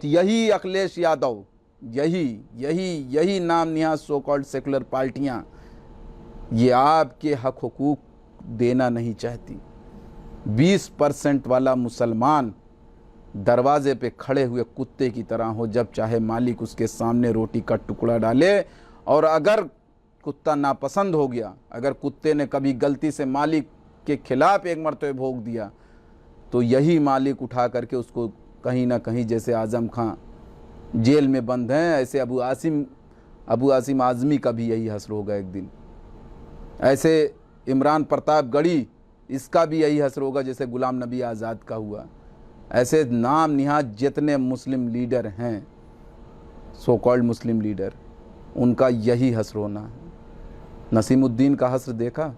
यही अखिलेश यादव, यही यही यही नाम निहाद सो कॉल्ड सेकुलर पार्टियां, ये आपके हक हुकूक देना नहीं चाहती। 20% वाला मुसलमान दरवाजे पे खड़े हुए कुत्ते की तरह हो, जब चाहे मालिक उसके सामने रोटी का टुकड़ा डाले, और अगर कुत्ता नापसंद हो गया, अगर कुत्ते ने कभी गलती से मालिक के खिलाफ एक मरतबे भौंक दिया, तो यही मालिक उठा करके उसको कहीं ना कहीं, जैसे आज़म खां जेल में बंद हैं, ऐसे अबू आसिम आज़मी का भी यही हश्र होगा एक दिन। ऐसे इमरान प्रताप गढ़ी, इसका भी यही हश्र होगा जैसे गुलाम नबी आज़ाद का हुआ। ऐसे नाम निहाद जितने मुस्लिम लीडर हैं, सो कॉल्ड मुस्लिम लीडर, उनका यही हश्र होना है। नसीमुद्दीन का हश्र देखा,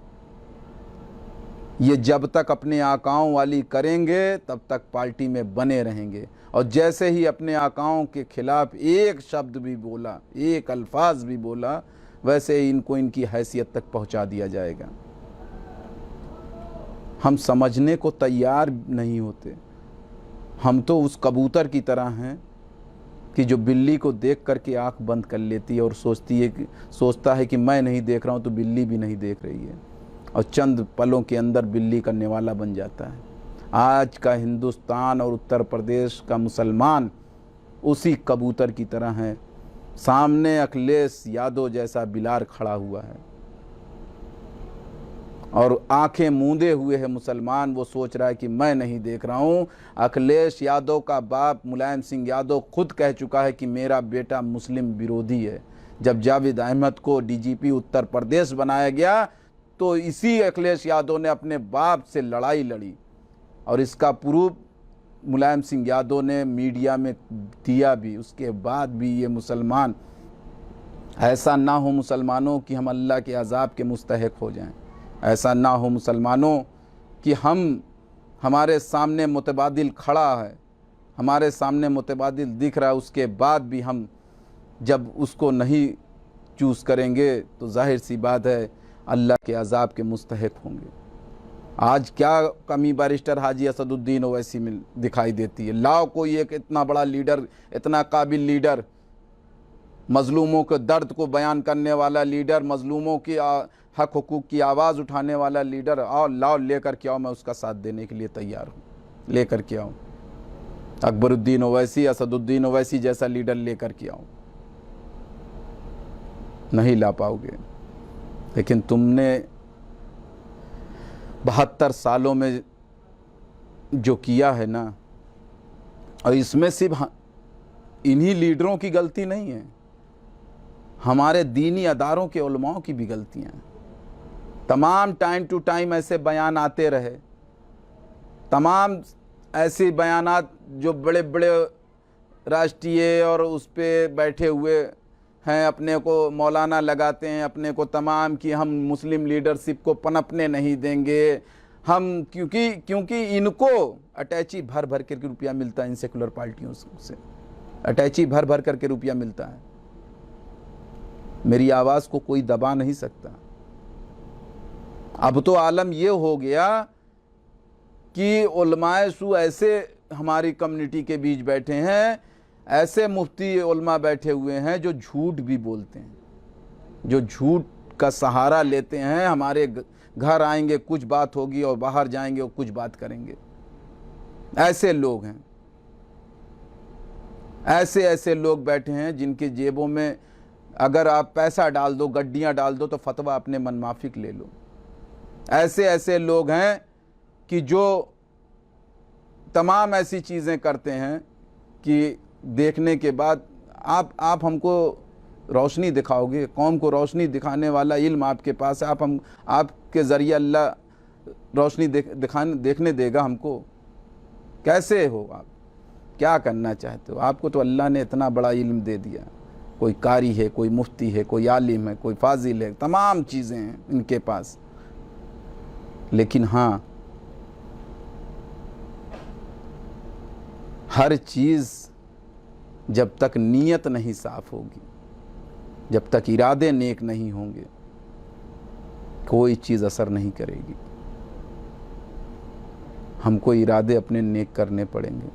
ये जब तक अपने आकाओं वाली करेंगे तब तक पार्टी में बने रहेंगे, और जैसे ही अपने आकाओं के खिलाफ एक शब्द भी बोला, एक अल्फाज भी बोला, वैसे ही इनको इनकी हैसियत तक पहुंचा दिया जाएगा। हम समझने को तैयार नहीं होते। हम तो उस कबूतर की तरह हैं कि जो बिल्ली को देख करके आंख बंद कर लेती है और सोचता है कि मैं नहीं देख रहा हूं तो बिल्ली भी नहीं देख रही है, और चंद पलों के अंदर बिल्ली का निवाला बन जाता है। आज का हिंदुस्तान और उत्तर प्रदेश का मुसलमान उसी कबूतर की तरह है। सामने अखिलेश यादव जैसा बिलार खड़ा हुआ है और आंखें मूंदे हुए है मुसलमान। वो सोच रहा है कि मैं नहीं देख रहा हूं। अखिलेश यादव का बाप मुलायम सिंह यादव खुद कह चुका है कि मेरा बेटा मुस्लिम विरोधी है। जब जावेद अहमद को डीजीपी उत्तर प्रदेश बनाया गया तो इसी अखिलेश यादव ने अपने बाप से लड़ाई लड़ी, और इसका प्रूफ मुलायम सिंह यादव ने मीडिया में दिया भी। उसके बाद भी ये मुसलमान, ऐसा ना हो मुसलमानों कि हम अल्लाह के अजाब के मुस्तहिक हो जाएं। ऐसा ना हो मुसलमानों कि हमारे सामने मुतबादिल खड़ा है, हमारे सामने मुतबादिल दिख रहा है, उसके बाद भी हम जब उसको नहीं चूज़ करेंगे तो जाहिर सी बात है अल्लाह के अजाब के मुस्तहिक होंगे। आज क्या कमी बैरिस्टर हाजी असदुद्दीन ओवैसी में दिखाई देती है? लाओ कोई एक इतना बड़ा लीडर, इतना काबिल लीडर, मजलूमों के दर्द को बयान करने वाला लीडर, मजलूमों की हक हुकूक की आवाज़ उठाने वाला लीडर, आओ लाओ लेकर के आओ, मैं उसका साथ देने के लिए तैयार हूँ। लेकर के आओ अकबरुद्दीन ओवैसी, असदुद्दीन ओवैसी जैसा लीडर लेकर के आओ। नहीं ला पाओगे, लेकिन तुमने 72 सालों में जो किया है ना, और इसमें सिर्फ इन्हीं लीडरों की गलती नहीं है, हमारे दीनी अदारों के उलमाओं की भी गलतियां हैं। तमाम टाइम टू टाइम ऐसे बयान आते रहे, तमाम ऐसे बयानात जो बड़े बड़े राष्ट्रीय और उस पर बैठे हुए हैं, अपने को मौलाना लगाते हैं अपने को तमाम, कि हम मुस्लिम लीडरशिप को पनपने नहीं देंगे हम, क्योंकि इनको अटैची भर भर करके रुपया मिलता है। इन सेकुलर पार्टियों से अटैची भर भर करके रुपया मिलता है। मेरी आवाज़ को कोई दबा नहीं सकता। अब तो आलम ये हो गया कि उलमाए सू ऐसे हमारी कम्युनिटी के बीच बैठे हैं, ऐसे मुफ्ती उलमा बैठे हुए हैं जो झूठ भी बोलते हैं, जो झूठ का सहारा लेते हैं। हमारे घर आएंगे कुछ बात होगी और बाहर जाएंगे और कुछ बात करेंगे। ऐसे लोग हैं, ऐसे ऐसे लोग बैठे हैं जिनके जेबों में अगर आप पैसा डाल दो, गड्डियां डाल दो, तो फतवा अपने मनमाफिक ले लो। ऐसे ऐसे लोग हैं कि जो तमाम ऐसी चीज़ें करते हैं कि देखने के बाद आप हमको रोशनी दिखाओगे, कौम को रोशनी दिखाने वाला इल्म आपके पास है, आपके ज़रिए अल्लाह रोशनी देखने देगा हमको। कैसे हो आप, क्या करना चाहते हो? आपको तो अल्लाह ने इतना बड़ा इल्म दे दिया। कोई कारी है, कोई मुफ्ती है, कोई आलिम है, कोई फाजिल है, तमाम चीज़ें हैं इनके पास। लेकिन हाँ, हर चीज़ जब तक नीयत नहीं साफ होगी, जब तक इरादे नेक नहीं होंगे, कोई चीज़ असर नहीं करेगी। हमको इरादे अपने नेक करने पड़ेंगे।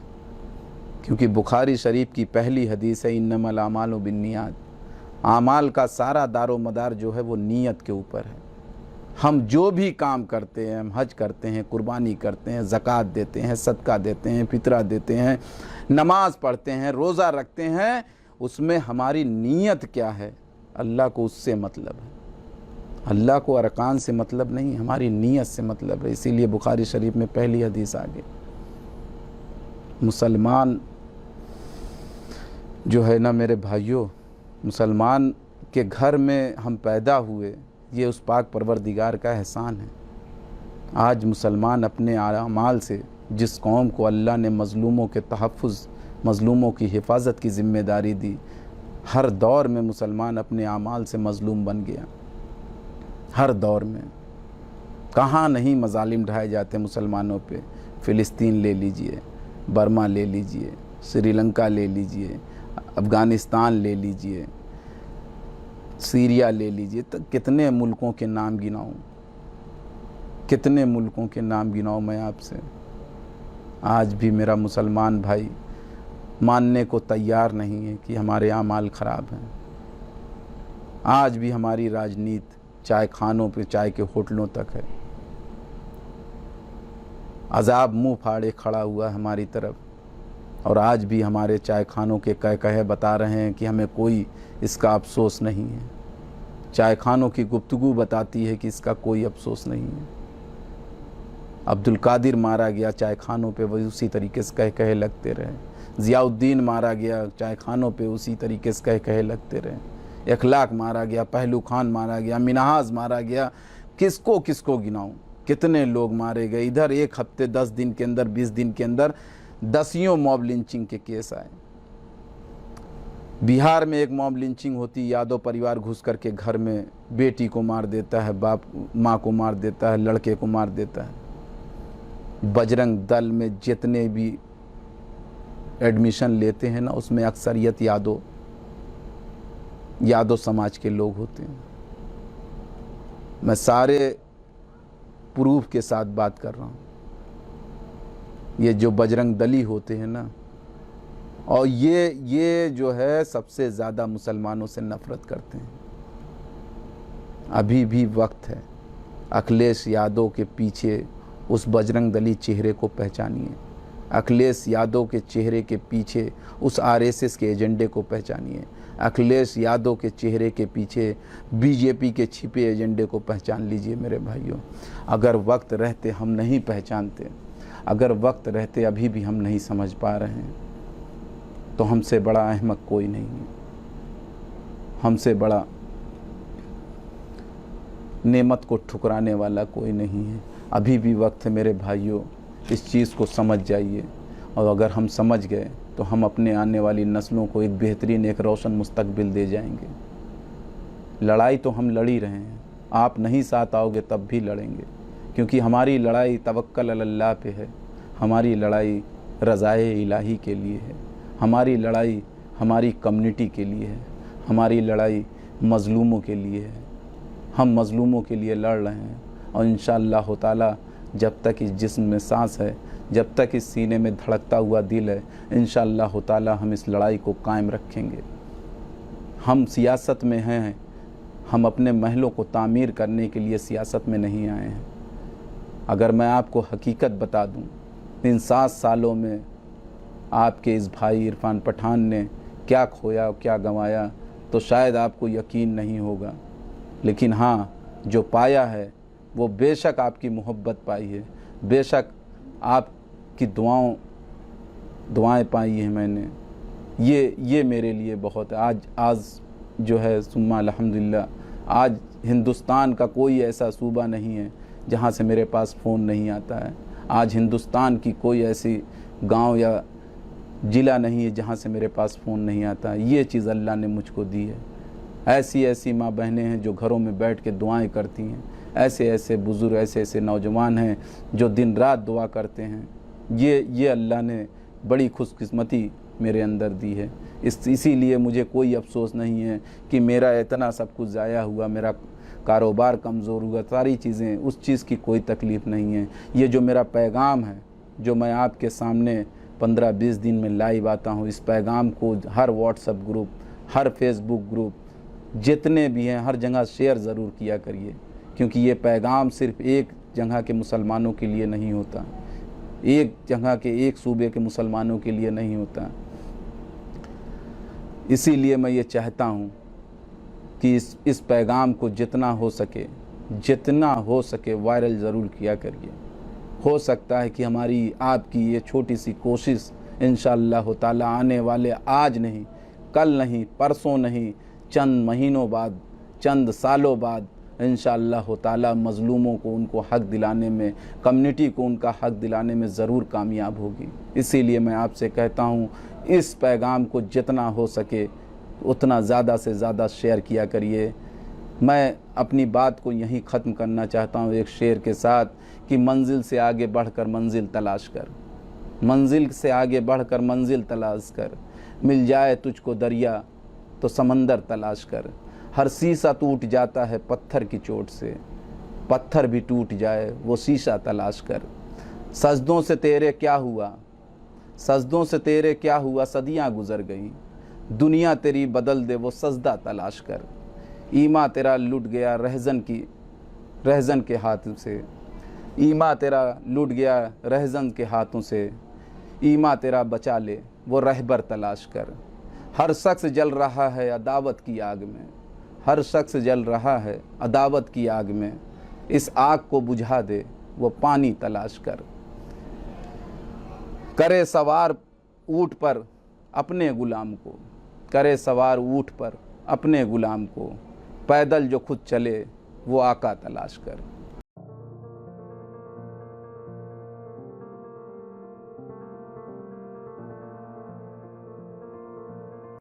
क्योंकि बुखारी शरीफ की पहली हदीस है इन्नमल आमालु बिन्नियात, आमाल का सारा दारो मदार जो है वो नीयत के ऊपर है। हम जो भी काम करते हैं, हम हज करते हैं, कुर्बानी करते हैं, ज़कात देते हैं, सदका देते हैं, फितरा देते हैं, नमाज पढ़ते हैं, रोज़ा रखते हैं, उसमें हमारी नीयत क्या है, अल्लाह को उससे मतलब है। अल्लाह को अरकान से मतलब नहीं, हमारी नीयत से मतलब है। इसीलिए बुखारी शरीफ में पहली हदीस आ गई। मुसलमान जो है ना मेरे भाइयों, मुसलमान के घर में हम पैदा हुए, ये उस पाक परवरदिगार का एहसान है। आज मुसलमान अपने आमाल से जिस कौम को अल्लाह ने मज़लूमों के तहफ़्फ़ुज़, मज़लूमों की हिफाजत की ज़िम्मेदारी दी, हर दौर में मुसलमान अपने आमाल से मज़लूम बन गया। हर दौर में कहाँ नहीं मज़ालिम ढाए जाते मुसलमानों पे। फ़िलिस्तीन ले लीजिए, बर्मा ले लीजिए, श्रीलंका ले लीजिए, अफ़गानिस्तान ले लीजिए, सीरिया ले लीजिए, तो कितने मुल्कों के नाम गिनाऊँ, कितने मुल्कों के नाम गिनाऊँ मैं आपसे। आज भी मेरा मुसलमान भाई मानने को तैयार नहीं है कि हमारे आमाल ख़राब हैं। आज भी हमारी राजनीति चाय खानों पे, चाय के होटलों तक है। अज़ाब मुंह फाड़े खड़ा हुआ है हमारी तरफ, और आज भी हमारे चाय खानों के कहे बता रहे हैं कि हमें कोई इसका अफसोस नहीं है। चाय खानों की गुफ्तगू बताती है कि इसका कोई अफसोस नहीं है। अब्दुल कादिर मारा गया, चाय खानों पे वही उसी तरीके से कहे लगते रहे। ज़ियाउद्दीन मारा गया, चाय खानों पे उसी तरीके से कहे लगते रहे। इखलाक मारा गया, पहलू खान मारा गया, मिनहाज मारा गया, किसको किसको गिनाऊं, कितने लोग मारे गए। इधर एक हफ्ते 10 दिन के अंदर, 20 दिन के अंदर दसियों मॉब लिंचिंग के केस आए। बिहार में एक मॉब लिंचिंग होती, यादव परिवार घुस करके घर में बेटी को मार देता है, बाप माँ को मार देता है, लड़के को मार देता है। बजरंग दल में जितने भी एडमिशन लेते हैं ना, उसमें अक्सरियत यादव समाज के लोग होते हैं। मैं सारे प्रूफ के साथ बात कर रहा हूँ। ये जो बजरंग दली होते हैं ना, और ये जो है सबसे ज़्यादा मुसलमानों से नफ़रत करते हैं। अभी भी वक्त है, अखिलेश यादव के पीछे उस बजरंग दली चेहरे को पहचानिए। अखिलेश यादव के चेहरे के पीछे उस आरएसएस के एजेंडे को पहचानिए। अखिलेश यादव के चेहरे के पीछे बीजेपी के छिपे एजेंडे को पहचान लीजिए मेरे भाइयों। अगर वक्त रहते हम नहीं पहचानते, अगर वक्त रहते अभी भी हम नहीं समझ पा रहे हैं, तो हमसे बड़ा अहमक कोई नहीं है, हमसे बड़ा नेमत को ठुकराने वाला कोई नहीं है। अभी भी वक्त है मेरे भाइयों, इस चीज़ को समझ जाइए। और अगर हम समझ गए तो हम अपने आने वाली नस्लों को एक बेहतरीन, एक रोशन मुस्तकबिल दे जाएंगे। लड़ाई तो हम लड़ ही रहे हैं, आप नहीं साथ आओगे तब भी लड़ेंगे, क्योंकि हमारी लड़ाई तवक्कल अल्लाह पे है। हमारी लड़ाई रज़ाए इलाही के लिए है। हमारी लड़ाई हमारी कम्युनिटी के लिए है। हमारी लड़ाई मज़लूमों के लिए है। हम मज़लूमों के लिए लड़ रहे हैं, और इंशाअल्लाह ताला जब तक इस जिस्म में सांस है, जब तक इस सीने में धड़कता हुआ दिल है, इंशाअल्लाह ताला हम इस लड़ाई को कायम रखेंगे। हम सियासत में हैं, हम अपने महलों को तामीर करने के लिए सियासत में नहीं आए हैं। अगर मैं आपको हकीकत बता दूं, इन 7 सालों में आपके इस भाई इरफान पठान ने क्या खोया, क्या गंवाया, तो शायद आपको यकीन नहीं होगा। लेकिन हाँ, जो पाया है वो बेशक आपकी मोहब्बत पाई है, बेशक आपकी दुआएं पाई हैं मैंने। ये मेरे लिए बहुत है। आज जो है सुम्मा अल्हम्दुलिल्लाह, आज हिंदुस्तान का कोई ऐसा सूबा नहीं है जहाँ से मेरे पास फ़ोन नहीं आता है। आज हिंदुस्तान की कोई ऐसी गांव या ज़िला नहीं है जहाँ से मेरे पास फ़ोन नहीं आता है। ये चीज़ अल्लाह ने मुझको दी है। ऐसी ऐसी माँ बहनें हैं जो घरों में बैठ के दुआएं करती हैं। ऐसे ऐसे बुज़ुर्ग, ऐसे ऐसे नौजवान हैं जो दिन रात दुआ करते हैं। ये अल्लाह ने बड़ी खुशकिस्मती मेरे अंदर दी है। इसीलिए मुझे कोई अफसोस नहीं है कि मेरा इतना सब कुछ ज़ाया हुआ, मेरा कारोबार कमज़ोर हुआ, सारी चीज़ें, उस चीज़ की कोई तकलीफ़ नहीं है। ये जो मेरा पैगाम है, जो मैं आपके सामने 15-20 दिन में लाइव आता हूँ। इस पैगाम को हर व्हाट्सएप ग्रुप, हर फेसबुक ग्रुप, जितने भी हैं हर जगह शेयर ज़रूर किया करिए, क्योंकि ये पैगाम सिर्फ एक जगह के मुसलमानों के लिए नहीं होता, एक जगह के एक सूबे के मुसलमानों के लिए नहीं होता। इसीलिए मैं ये चाहता हूँ कि इस पैगाम को जितना हो सके वायरल ज़रूर किया करिए। हो सकता है कि हमारी आपकी ये छोटी सी कोशिश इंशाअल्लाह ताला आने वाले आज नहीं, कल नहीं, परसों नहीं, चंद महीनों बाद, चंद सालों बाद इंशाअल्लाह ताला मज़लूमों को उनको हक़ दिलाने में, कम्युनिटी को उनका हक़ दिलाने में ज़रूर कामयाब होगी। इसीलिए मैं आपसे कहता हूँ इस पैगाम को जितना हो सके उतना ज़्यादा से ज़्यादा शेयर किया करिए। मैं अपनी बात को यहीं ख़त्म करना चाहता हूँ एक शेर के साथ कि मंजिल से आगे बढ़कर मंजिल तलाश कर, मंजिल से आगे बढ़कर मंजिल तलाश कर, मिल जाए तुझको दरिया तो समंदर तलाश कर। हर शीशा टूट जाता है पत्थर की चोट से, पत्थर भी टूट जाए वो शीशा तलाश कर। सजदों से तेरे क्या हुआ, सजदों से तेरे क्या हुआ, सदियाँ गुजर गई, दुनिया तेरी बदल दे वो सजदा तलाश कर। ईमा तेरा लुट गया रहज़न के हाथों से, ईमा तेरा लुट गया रहज़न के हाथों से, ईमा तेरा बचा ले वो रहबर तलाश कर। हर शख्स जल रहा है अदावत की आग में, हर शख्स जल रहा है अदावत की आग में, इस आग को बुझा दे वो पानी तलाश कर। करे सवार ऊँट पर अपने गुलाम को, करे सवार ऊँट पर अपने गुलाम को, पैदल जो खुद चले वो आका तलाश कर।